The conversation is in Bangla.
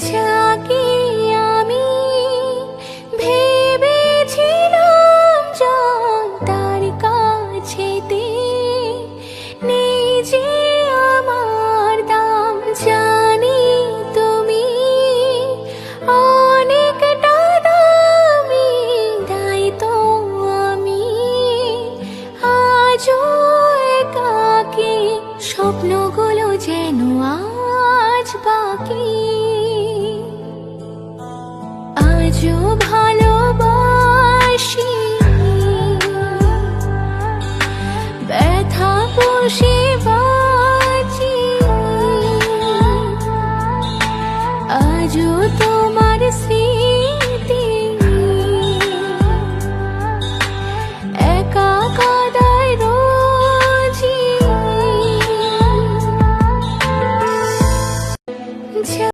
যাকে আমি ভেবেছিলাম জান, তার কাছেতে নেই যে আমার দাম। জানি তুমি অনেকটা দামি, তাই তো আমি আজও একাকী। স্বপ্নগুলো যেন আজ বাকি, আজও ভালোবাসি, ব্যথা পুষে বাঁচি, আজও তো